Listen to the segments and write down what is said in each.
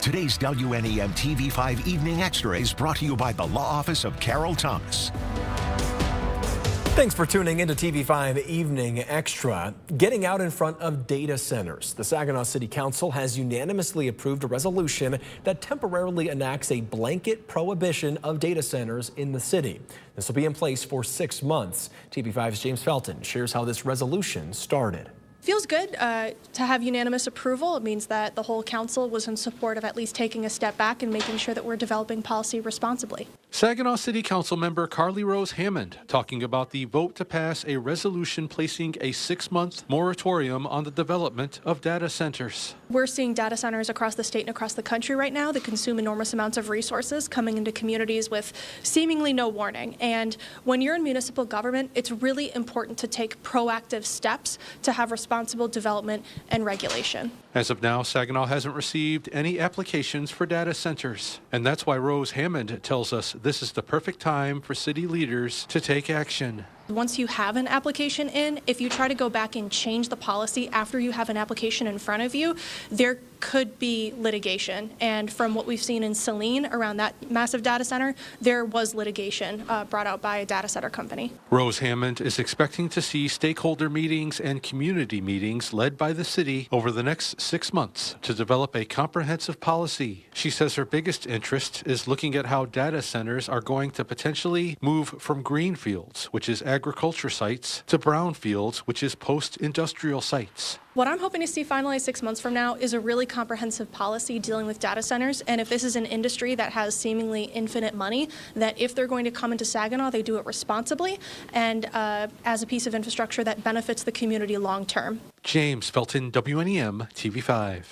Today's WNEM TV5 Evening Extra is brought to you by the Law Office of Carol Thomas. Thanks for tuning into TV5 Evening Extra. Getting out in front of data centers. The Saginaw City Council has unanimously approved a resolution that temporarily enacts a blanket prohibition of data centers in the city. This will be in place for 6 months. TV5's James Felton shares how this resolution started. Feels good to have unanimous approval. It means that the whole council was in support of at least taking a step back and making sure that we're developing policy responsibly. Saginaw City Council member Carly Rose Hammond talking about the vote to pass a resolution placing a 6-month moratorium on the development of data centers. We're seeing data centers across the state and across the country right now that consume enormous amounts of resources coming into communities with seemingly no warning. And when you're in municipal government, it's really important to take proactive steps to have responsible development and regulation. As of now, Saginaw hasn't received any applications for data centers. And that's why Rose Hammond tells us this is the perfect time for city leaders to take action. Once you have an application in, if you try to go back and change the policy after you have an application in front of you, there could be litigation. And from what we've seen in Saline around that massive data center, there was litigation brought out by a data center company. Rose Hammond is expecting to see stakeholder meetings and community meetings led by the city over the next 6 months to develop a comprehensive policy. She says her biggest interest is looking at how data centers are going to potentially move from greenfields, which is agriculture sites, to brownfields, which is post-industrial sites. What I'm hoping to see finalized 6 months from now is a really comprehensive policy dealing with data centers. And if this is an industry that has seemingly infinite money, that if they're going to come into Saginaw, they do it responsibly and as a piece of infrastructure that benefits the community long term. James Felton, WNEM TV5.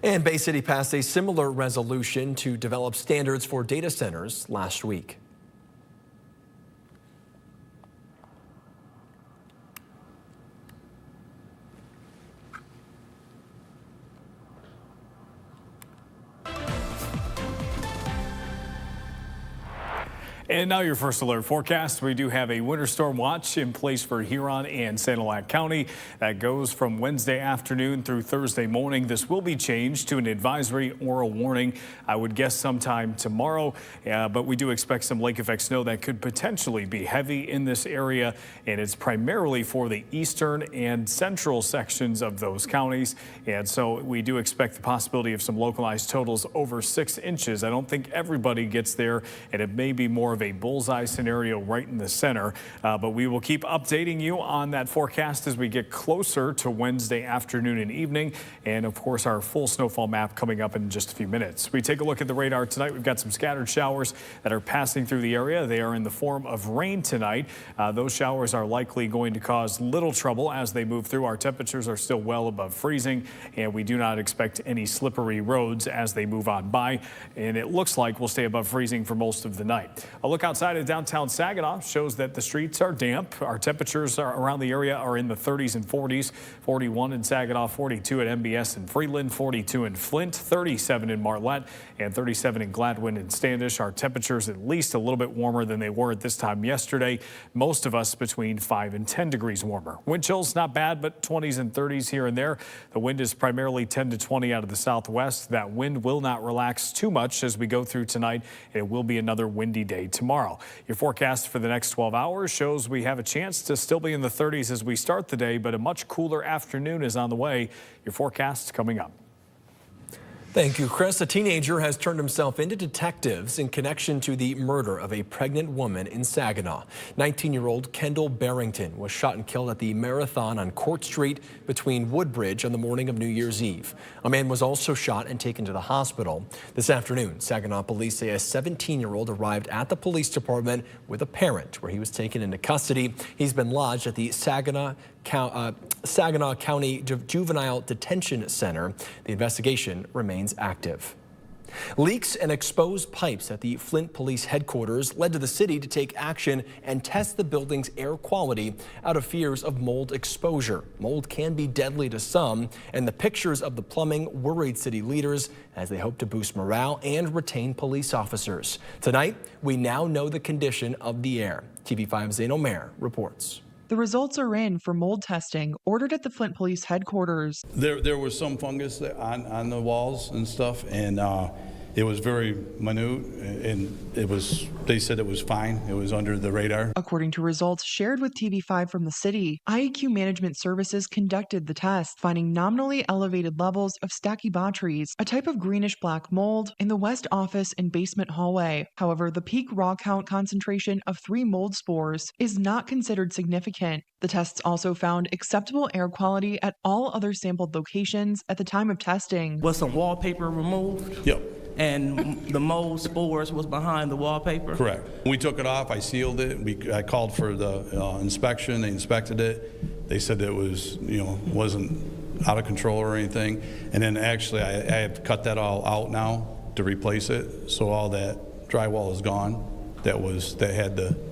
And Bay City passed a similar resolution to develop standards for data centers last week. And now your first alert forecast. We do have a winter storm watch in place for Huron and Sanilac County. That goes from Wednesday afternoon through Thursday morning. This will be changed to an advisory or a warning. I would guess sometime tomorrow, but we do expect some lake effect snow that could potentially be heavy in this area. And it's primarily for the eastern and central sections of those counties. And so we do expect the possibility of some localized totals over 6 inches. I don't think everybody gets there, and it may be more of a bullseye scenario right in the center, but we will keep updating you on that forecast as we get closer to Wednesday afternoon and evening, and of course our full snowfall map coming up in just a few minutes. We take a look at the radar tonight. We've got some scattered showers that are passing through the area. They are in the form of rain tonight. Those showers are likely going to cause little trouble as they move through. Our temperatures are still well above freezing, and we do not expect any slippery roads as they move on by, and it looks like we'll stay above freezing for most of the night. A look outside of downtown Saginaw shows that the streets are damp. Our temperatures around the area are in the 30s and 40s. 41 in Saginaw, 42 at MBS and Freeland, 42 in Flint, 37 in Marlette, and 37 in Gladwin and Standish. Our temperatures at least a little bit warmer than they were at this time yesterday. Most of us between 5 and 10 degrees warmer. Wind chills not bad, but 20s and 30s here and there. The wind is primarily 10 to 20 out of the southwest. That wind will not relax too much as we go through tonight. It will be another windy day tomorrow. Your forecast for the next 12 hours shows we have a chance to still be in the 30s as we start the day, but a much cooler afternoon is on the way. Your forecast coming up. Thank you, Chris. A teenager has turned himself into detectives in connection to the murder of a pregnant woman in Saginaw. 19-year-old Kendall Barrington was shot and killed at the Marathon on Court Street between Woodbridge on the morning of New Year's Eve. A man was also shot and taken to the hospital. This afternoon, Saginaw police say a 17-year-old arrived at the police department with a parent where he was taken into custody. He's been lodged at the Saginaw County Juvenile Detention Center. The investigation remains active. Leaks and exposed pipes at the Flint Police Headquarters led to the city to take action and test the building's air quality out of fears of mold exposure. Mold can be deadly to some, and the pictures of the plumbing worried city leaders as they hope to boost morale and retain police officers. Tonight, we now know the condition of the air. TV5's Zane Omer reports. The results are in for mold testing ordered at the Flint Police Headquarters. There was some fungus on the walls and stuff, and it was very minute, and they said it was fine. It was under the radar. According to results shared with TV5 from the city, IEQ Management Services conducted the test, finding nominally elevated levels of Stachybotrys, a type of greenish-black mold, in the west office and basement hallway. However, the peak raw count concentration of 3 mold spores is not considered significant. The tests also found acceptable air quality at all other sampled locations at the time of testing. Was some wallpaper removed? Yep. And the mold spores was behind the wallpaper? Correct. We took it off. I sealed it. I called for the inspection. They inspected it. They said it was, wasn't out of control or anything. And then actually, I have cut that all out now to replace it. So all that drywall is gone. That had the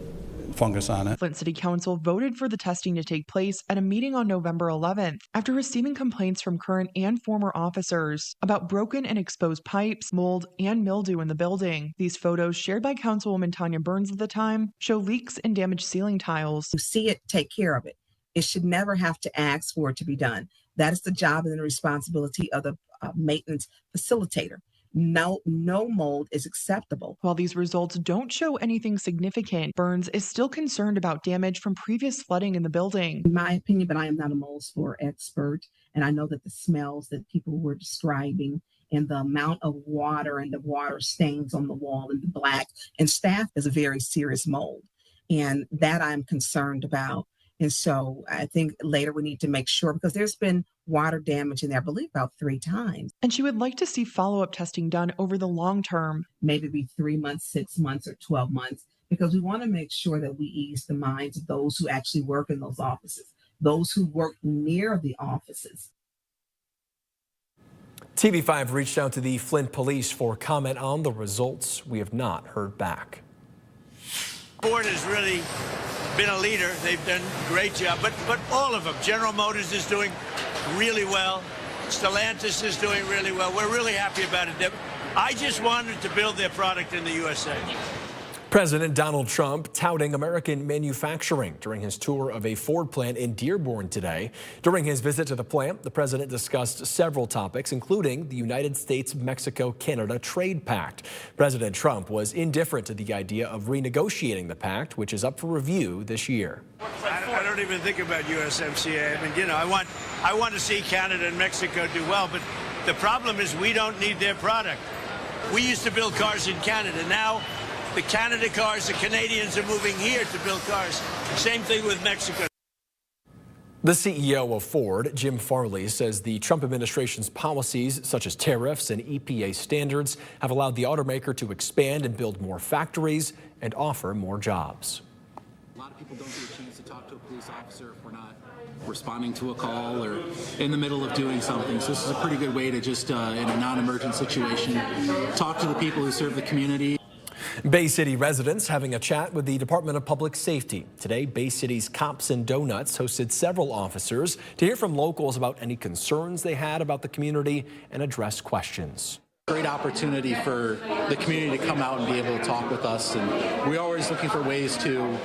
fungus on it. Flint City Council voted for the testing to take place at a meeting on November 11th after receiving complaints from current and former officers about broken and exposed pipes, mold, and mildew in the building. These photos, shared by Councilwoman Tanya Burns at the time, show leaks and damaged ceiling tiles. You see it, take care of it. It should never have to ask for it to be done. That is the job and the responsibility of the maintenance facilitator. No mold is acceptable. While these results don't show anything significant, Burns is still concerned about damage from previous flooding in the building. In my opinion, but I am not a mold spore expert, and I know that the smells that people were describing and the amount of water and the water stains on the wall and the black and staph is a very serious mold, and that I'm concerned about. And so I think later we need to make sure, because there's been water damage in there, I believe about 3 times. And she would like to see follow-up testing done over the long term. Maybe be 3 months, 6 months, or 12 months, because we want to make sure that we ease the minds of those who actually work in those offices, those who work near the offices. TV5 reached out to the Flint Police for comment on the results. We have not heard back. Ford has really been a leader. They've done a great job, but all of them. General Motors is doing really well. Stellantis is doing really well. We're really happy about it. I just wanted to build their product in the USA. President Donald Trump touting American manufacturing during his tour of a Ford plant in Dearborn today. During his visit to the plant, the president discussed several topics, including the United States-Mexico-Canada Trade Pact. President Trump was indifferent to the idea of renegotiating the pact, which is up for review this year. I don't even think about USMCA. I mean, I want to see Canada and Mexico do well, but the problem is we don't need their product. We used to build cars in Canada. Now, the Canada cars, the Canadians are moving here to build cars. Same thing with Mexico. The CEO of Ford, Jim Farley, says the Trump administration's policies, such as tariffs and EPA standards, have allowed the automaker to expand and build more factories and offer more jobs. A lot of people don't get a chance to talk to a police officer if we're not responding to a call or in the middle of doing something. So this is a pretty good way to just, in a non-emergent situation, talk to the people who serve the community. Bay City residents having a chat with the Department of Public Safety. Today, Bay City's Cops and Donuts hosted several officers to hear from locals about any concerns they had about the community and address questions. Great opportunity for the community to come out and be able to talk with us, and we're always looking for ways to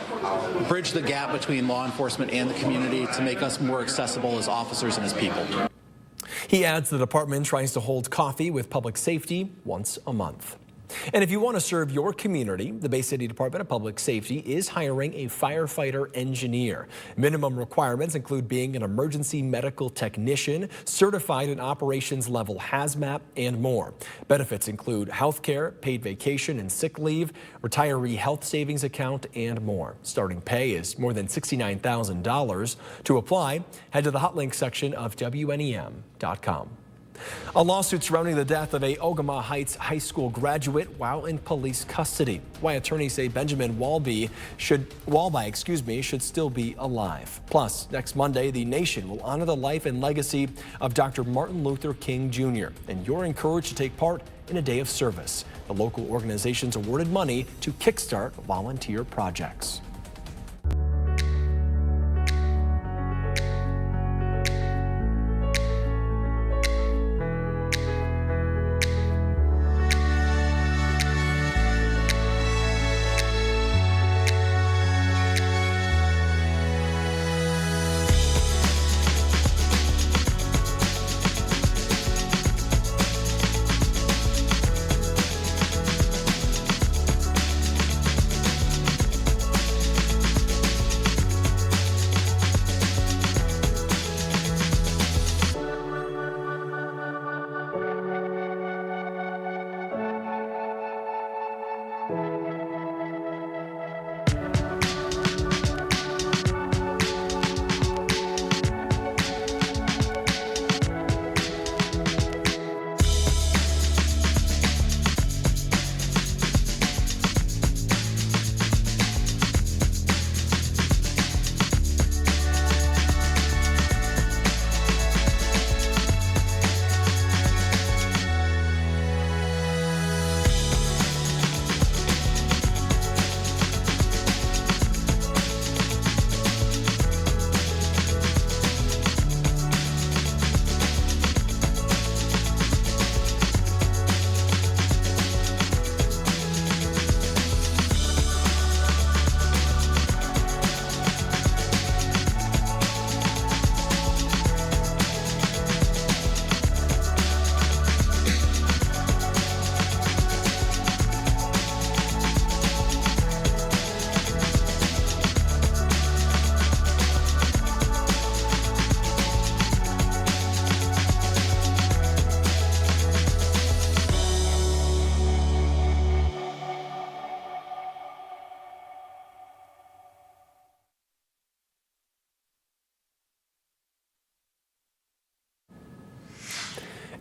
bridge the gap between law enforcement and the community to make us more accessible as officers and as people. He adds the department tries to hold coffee with public safety once a month. And if you want to serve your community, the Bay City Department of Public Safety is hiring a firefighter engineer. Minimum requirements include being an emergency medical technician, certified in operations level hazmat, and more. Benefits include health care, paid vacation and sick leave, retiree health savings account, and more. Starting pay is more than $69,000. To apply, head to the hot link section of WNEM.com. A lawsuit surrounding the death of a Ogama Heights High School graduate while in police custody. Why attorneys say Benjamin Walby should still be alive. Plus, next Monday, the nation will honor the life and legacy of Dr. Martin Luther King Jr. And you're encouraged to take part in a day of service. The local organizations awarded money to kickstart volunteer projects.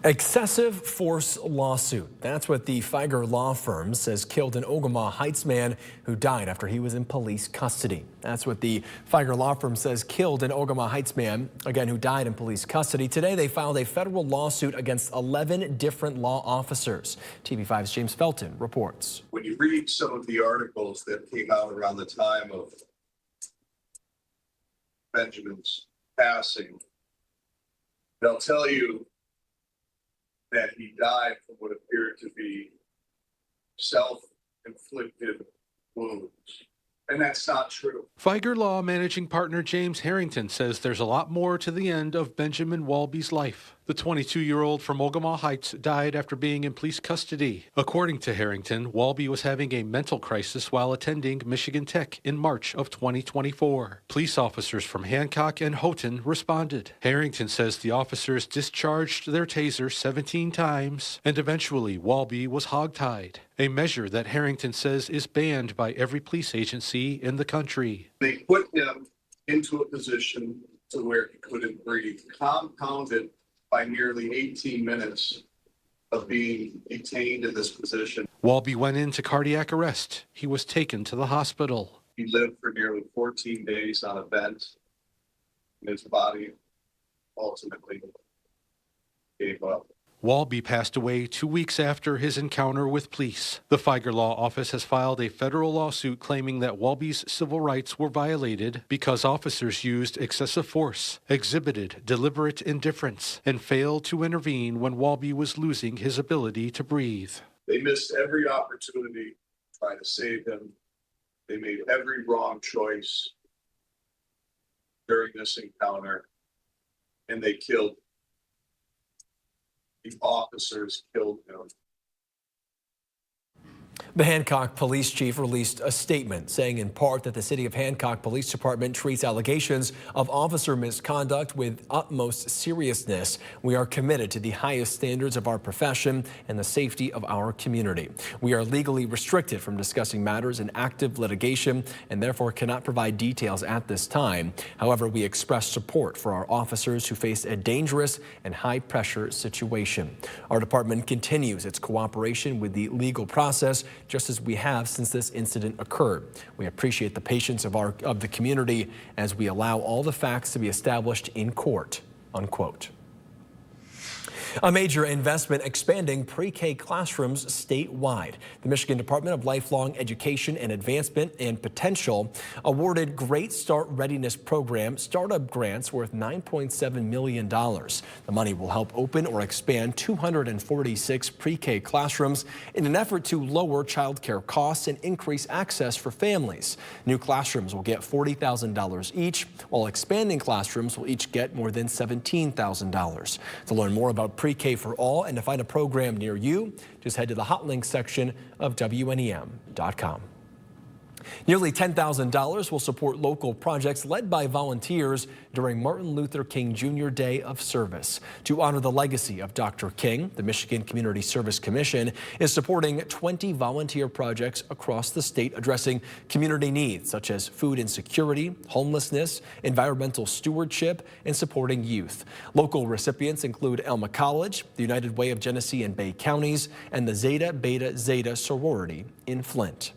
Excessive force lawsuit. That's what the Feiger law firm says killed an Ogama Heights man who died after he was in police custody. That's what the Feiger law firm says killed an Ogama Heights man, again, who died in police custody. Today, they filed a federal lawsuit against 11 different law officers. TV5's James Felton reports. When you read some of the articles that came out around the time of Benjamin's passing, they'll tell you that he died from what appeared to be self-inflicted wounds. And that's not true. Feiger Law managing partner James Harrington says there's a lot more to the end of Benjamin Walby's life. The 22-year-old from Ogama Heights died after being in police custody. According to Harrington, Walby was having a mental crisis while attending Michigan Tech in March of 2024. Police officers from Hancock and Houghton responded. Harrington says the officers discharged their taser 17 times, and eventually Walby was hogtied, a measure that Harrington says is banned by every police agency in the country. They put him into a position to where he couldn't breathe, compounded by nearly 18 minutes of being detained in this position. Walby went into cardiac arrest. He was taken to the hospital. He lived for nearly 14 days on a vent, and his body ultimately gave up. Walby passed away 2 weeks after his encounter with police. The Feiger Law Office has filed a federal lawsuit claiming that Walby's civil rights were violated because officers used excessive force, exhibited deliberate indifference, and failed to intervene when Walby was losing his ability to breathe. They missed every opportunity to try to save him. They made every wrong choice during this encounter, and they killed him. The officers killed him. The Hancock police chief released a statement saying in part that the City of Hancock Police Department treats allegations of officer misconduct with utmost seriousness. We are committed to the highest standards of our profession and the safety of our community. We are legally restricted from discussing matters in active litigation and therefore cannot provide details at this time. However, we express support for our officers who face a dangerous and high-pressure situation. Our department continues its cooperation with the legal process just as we have since this incident occurred. We appreciate the patience of the community as we allow all the facts to be established in court, unquote. A major investment expanding pre-K classrooms statewide. The Michigan Department of Lifelong Education and Advancement and Potential awarded Great Start Readiness Program startup grants worth $9.7 million. The money will help open or expand 246 pre-K classrooms in an effort to lower child care costs and increase access for families. New classrooms will get $40,000 each, while expanding classrooms will each get more than $17,000. To learn more about pre-K for all and to find a program near you, just head to the hot links section of WNEM.com. Nearly $10,000 will support local projects led by volunteers during Martin Luther King Jr. Day of Service. To honor the legacy of Dr. King, the Michigan Community Service Commission is supporting 20 volunteer projects across the state addressing community needs such as food insecurity, homelessness, environmental stewardship, and supporting youth. Local recipients include Elma College, the United Way of Genesee and Bay Counties, and the Zeta Beta Zeta sorority in Flint.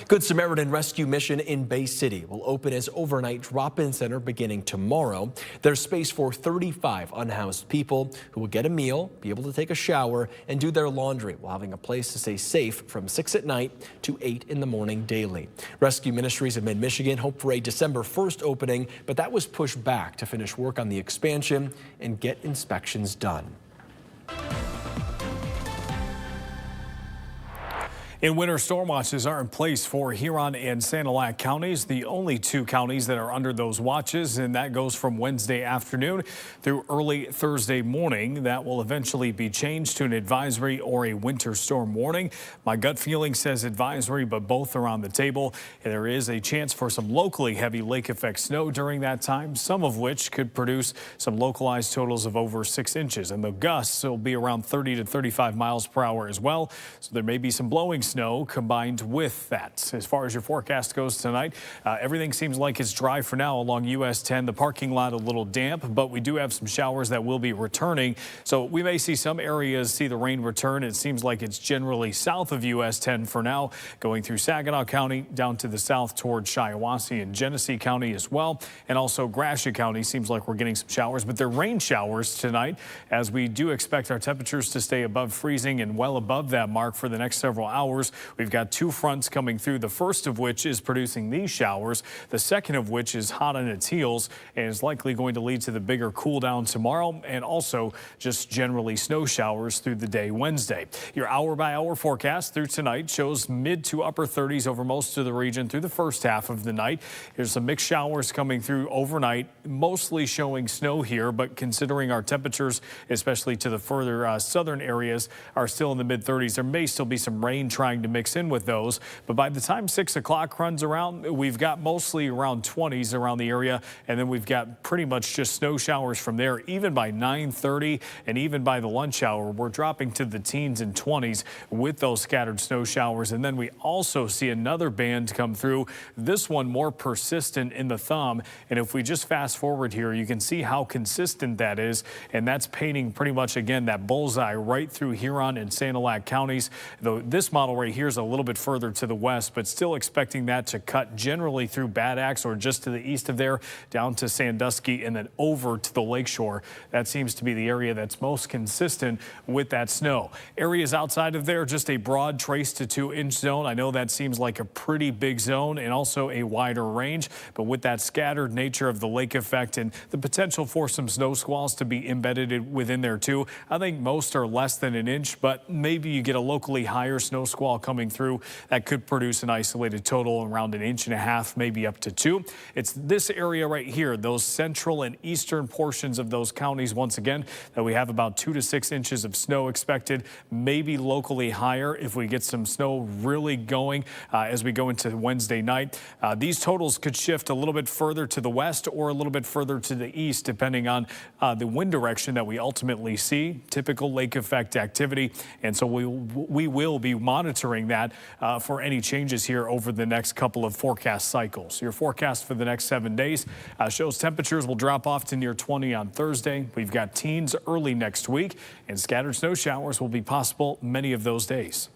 Good Samaritan Rescue Mission in Bay City will open as overnight drop-in center beginning tomorrow. There's space for 35 unhoused people who will get a meal, be able to take a shower, and do their laundry while having a place to stay safe from 6 at night to 8 in the morning daily. Rescue Ministries of Mid-Michigan hoped for a December 1st opening, but that was pushed back to finish work on the expansion and get inspections done. And winter storm watches are in place for Huron and Sanilac counties, the only two counties that are under those watches, and that goes from Wednesday afternoon through early Thursday morning. That will eventually be changed to an advisory or a winter storm warning. My gut feeling says advisory, but both are on the table. And there is a chance for some locally heavy lake effect snow during that time, some of which could produce some localized totals of over 6 inches. And the gusts will be around 30 to 35 miles per hour as well. So there may be some blowing snow snow combined with that. As far as your forecast goes tonight, everything seems like it's dry for now along US 10. The parking lot a little damp, but we do have some showers that will be returning. So we may see some areas see the rain return. It seems like it's generally south of US 10 for now, going through Saginaw County down to the south towards Shiawassee and Genesee County as well. And also Gratiot County seems like we're getting some showers, but they're rain showers tonight, as we do expect our temperatures to stay above freezing and well above that mark for the next several hours. We've got two fronts coming through, the first of which is producing these showers, the second of which is hot on its heels and is likely going to lead to the bigger cool down tomorrow, and also just generally snow showers through the day Wednesday. Your hour by hour forecast through tonight shows mid to upper 30s over most of the region through the first half of the night. Here's some mixed showers coming through overnight, mostly showing snow here, but considering our temperatures, especially to the further southern areas, are still in the mid 30s, there may still be some rain trying to mix in with those. But by the time 6 o'clock runs around, we've got mostly around 20s around the area, and then we've got pretty much just snow showers from there. Even by 9:30 and even by the lunch hour, we're dropping to the teens and 20s with those scattered snow showers. And then we also see another band come through, this one more persistent in the thumb. And if we just fast forward here, you can see how consistent that is, and that's painting pretty much again that bullseye right through Huron and Sanilac counties, though this model right here is a little bit further to the west, but still expecting that to cut generally through Bad Axe or just to the east of there down to Sandusky and then over to the lakeshore. That seems to be the area that's most consistent with that snow. Areas outside of there, just a broad trace to 2-inch zone. I know that seems like a pretty big zone and also a wider range, but with that scattered nature of the lake effect and the potential for some snow squalls to be embedded within there too, I think most are less than an inch, but maybe you get a locally higher snow squall coming through that could produce an isolated total around 1.5 inches, maybe up to 2. It's this area right here, those central and eastern portions of those counties, once again, that we have about 2 to 6 inches of snow expected, maybe locally higher if we get some snow really going as we go into Wednesday night. These totals could shift a little bit further to the west or a little bit further to the east, depending on the wind direction that we ultimately see, typical lake effect activity. And so we will be monitoring that for any changes here over the next couple of forecast cycles. Your forecast for the next 7 days shows temperatures will drop off to near 20 on Thursday. We've got teens early next week, and scattered snow showers will be possible many of those days.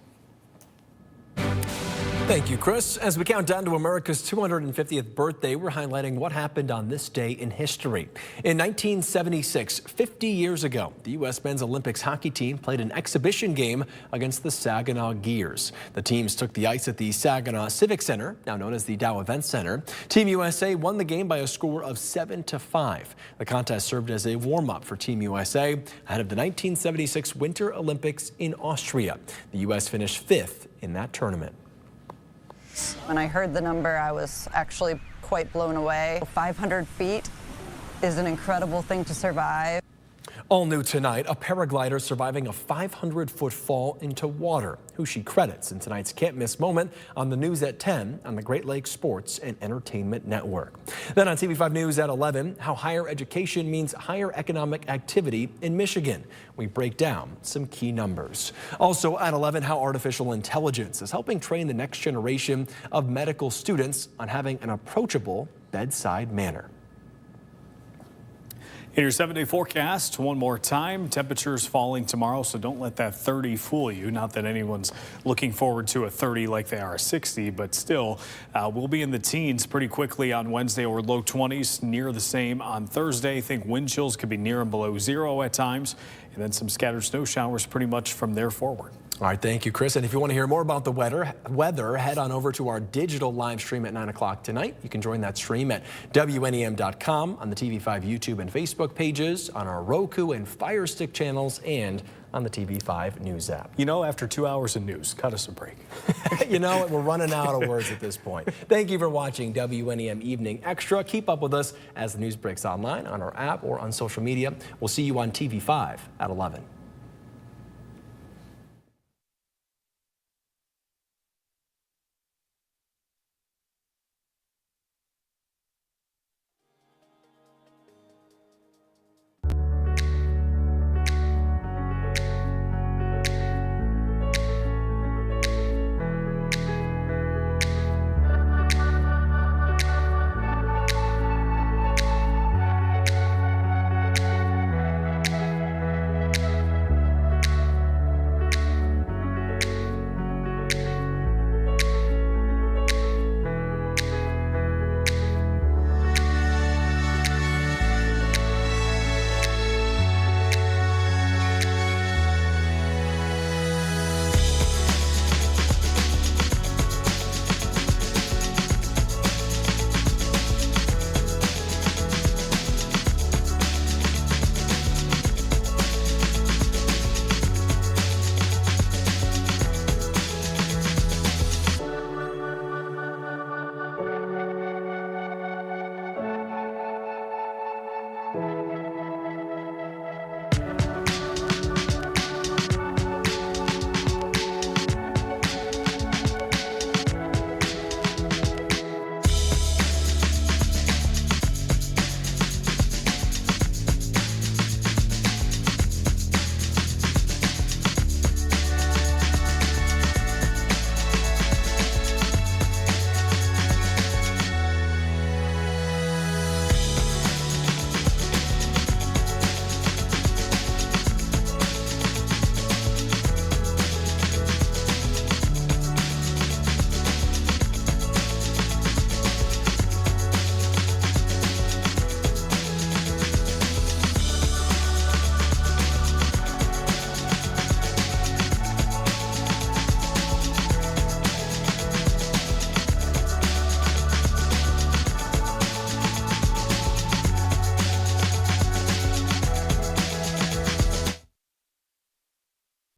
Thank you, Chris. As we count down to America's 250th birthday, we're highlighting what happened on this day in history. In 1976, 50 years ago, the U.S. men's Olympics hockey team played an exhibition game against the Saginaw Gears. The teams took the ice at the Saginaw Civic Center, now known as the Dow Event Center. Team USA won the game by a score of 7-5. The contest served as a warm-up for Team USA ahead of the 1976 Winter Olympics in Austria. The U.S. finished 5th in that tournament. When I heard the number, I was actually quite blown away. 500 feet is an incredible thing to survive. All new tonight, a paraglider surviving a 500-foot fall into water, who she credits in tonight's can't miss moment on the news at 10 on the Great Lakes Sports and Entertainment Network. Then on TV5 News at 11, how higher education means higher economic activity in Michigan. We break down some key numbers. Also at 11, how artificial intelligence is helping train the next generation of medical students on having an approachable bedside manner. In your 7-day forecast, one more time, temperatures falling tomorrow, so don't let that 30 fool you. Not that anyone's looking forward to a 30 like they are a 60, but still, we'll be in the teens pretty quickly on Wednesday, or low 20s, near the same on Thursday. I think wind chills could be near and below 0 at times, and then some scattered snow showers pretty much from there forward. All right, thank you, Chris. And if you want to hear more about the weather, head on over to our digital live stream at 9 o'clock tonight. You can join that stream at WNEM.com, on the TV5 YouTube and Facebook pages, on our Roku and Fire Stick channels, and on the TV5 News app. You know, after 2 hours of news, cut us a break. You know, we're running out of words at this point. Thank you for watching WNEM Evening Extra. Keep up with us as the news breaks online, on our app, or on social media. We'll see you on TV5 at 11.